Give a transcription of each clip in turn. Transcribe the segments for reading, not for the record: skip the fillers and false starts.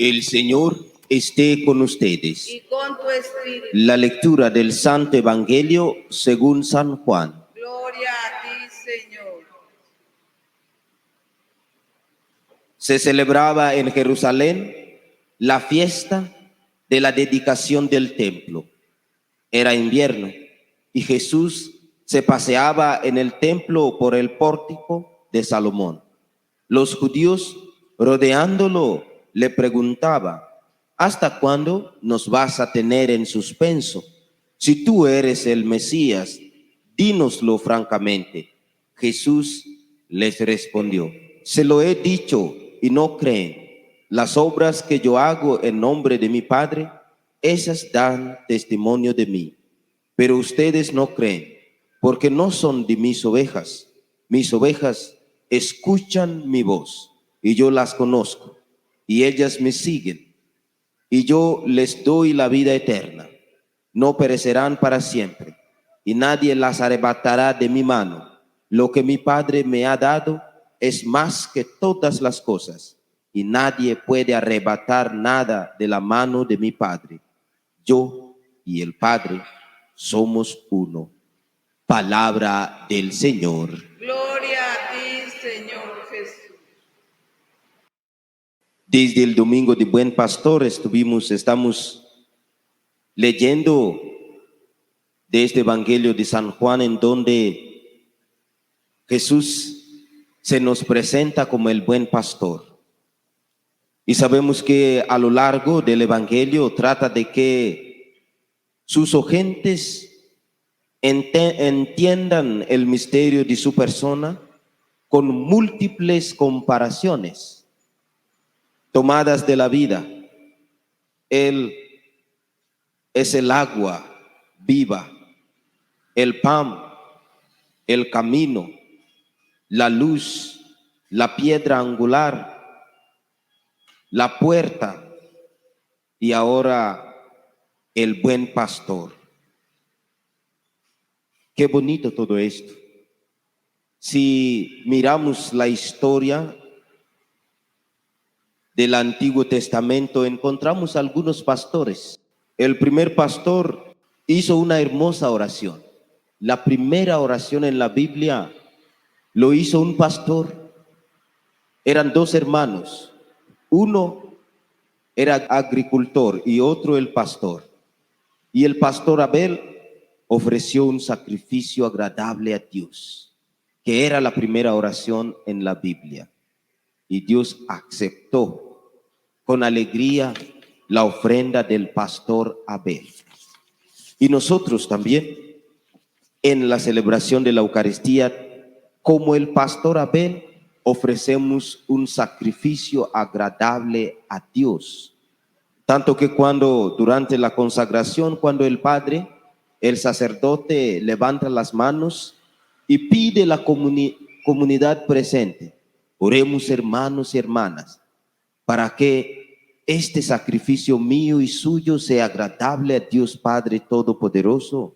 El Señor esté con ustedes. Y con tu espíritu. La lectura del Santo Evangelio según San Juan. Gloria a ti, Señor. Se celebraba en Jerusalén la fiesta de la dedicación del templo. Era invierno y Jesús se paseaba en el templo por el pórtico de Salomón. Los judíos, rodeándolo, le preguntaban: ¿hasta cuándo nos vas a tener en suspenso? Si tú eres el Mesías, dínoslo francamente. Jesús les respondió: se lo he dicho y no creen. Las obras que yo hago en nombre de mi Padre, esas dan testimonio de mí. Pero ustedes no creen, porque no son de mis ovejas. Mis ovejas escuchan mi voz, y yo las conozco, y ellas me siguen, y yo les doy la vida eterna. No perecerán para siempre, y nadie las arrebatará de mi mano. Lo que mi Padre me ha dado es más que todas las cosas, y nadie puede arrebatar nada de la mano de mi Padre. Yo y el Padre somos uno. Palabra del Señor. Gloria a ti, Señor Jesús. Desde el domingo de Buen Pastor estamos leyendo de este Evangelio de San Juan, en donde Jesús se nos presenta como el buen pastor. Y sabemos que a lo largo del Evangelio trata de que sus oyentes entiendan el misterio de su persona con múltiples comparaciones tomadas de la vida. Él es el agua viva, el pan, el camino, la luz, la piedra angular, la puerta, y ahora el buen pastor. Qué bonito todo esto. Si miramos la historia del Antiguo Testamento, encontramos algunos pastores. El primer pastor hizo una hermosa oración. La primera oración en la Biblia lo hizo un pastor. Eran dos hermanos. Uno era agricultor y otro el pastor. Y el pastor Abel ofreció un sacrificio agradable a Dios, que era la primera oración en la Biblia. Y Dios aceptó con alegría la ofrenda del pastor Abel. Y nosotros también, en la celebración de la Eucaristía, como el pastor Abel, ofrecemos un sacrificio agradable a Dios. Tanto que durante la consagración, cuando el Padre, el sacerdote, levanta las manos y pide la comunidad presente: oremos, hermanos y hermanas, para que este sacrificio mío y suyo sea agradable a Dios Padre Todopoderoso.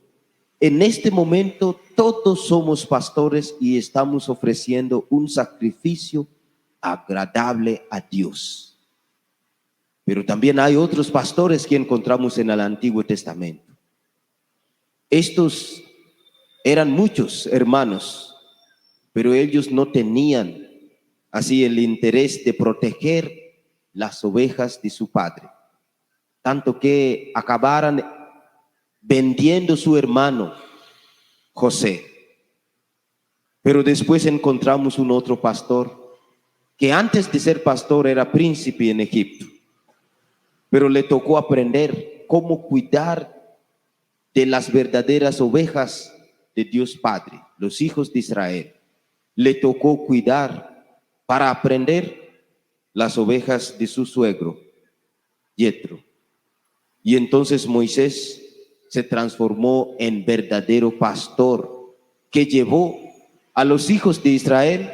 En este momento todos somos pastores y estamos ofreciendo un sacrificio agradable a Dios. Pero también hay otros pastores que encontramos en el Antiguo Testamento. Estos eran muchos hermanos, pero ellos no tenían así el interés de proteger las ovejas de su padre, tanto que acabaran vendiendo su hermano José. Pero después encontramos un otro pastor que antes de ser pastor era príncipe en Egipto, pero le tocó aprender cómo cuidar de las verdaderas ovejas de Dios Padre, los hijos de Israel. Le tocó cuidar para aprender las ovejas de su suegro, Yetro. Y entonces Moisés se transformó en verdadero pastor que llevó a los hijos de Israel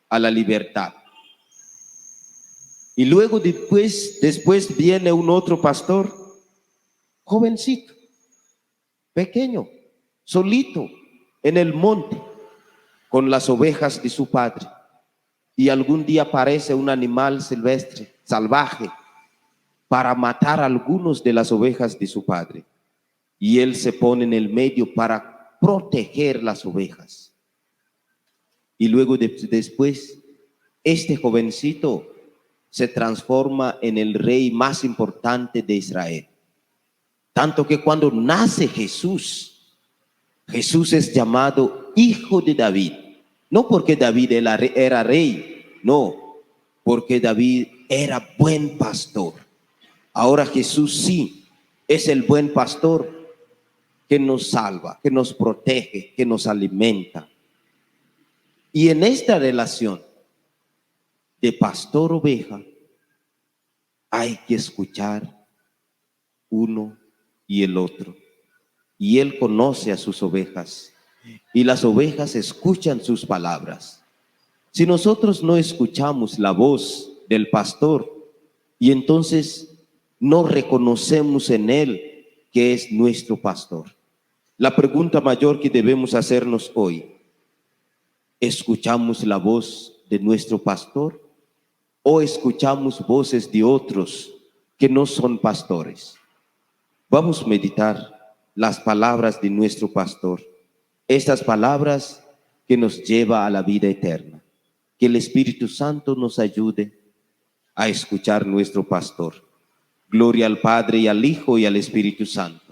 a la libertad. Y luego después viene un otro pastor, jovencito, pequeño, solito, en el monte, con las ovejas de su padre. Y algún día aparece un animal silvestre, salvaje, para matar a algunos de las ovejas de su padre. Y él se pone en el medio para proteger las ovejas. Y luego después, este jovencito se transforma en el rey más importante de Israel. Tanto que cuando nace Jesús, Jesús es llamado hijo de David. No porque David era rey, no, porque David era buen pastor. Ahora Jesús sí es el buen pastor que nos salva, que nos protege, que nos alimenta. Y en esta relación de pastor-oveja hay que escuchar uno y el otro. Y él conoce a sus ovejas y las ovejas escuchan sus palabras. Si nosotros no escuchamos la voz del pastor y entonces no reconocemos en él que es nuestro pastor, la pregunta mayor que debemos hacernos hoy: ¿escuchamos la voz de nuestro pastor o escuchamos voces de otros que no son pastores? Vamos a meditar las palabras de nuestro pastor, estas palabras que nos llevan a la vida eterna. Que el Espíritu Santo nos ayude a escuchar nuestro pastor. Gloria al Padre y al Hijo y al Espíritu Santo,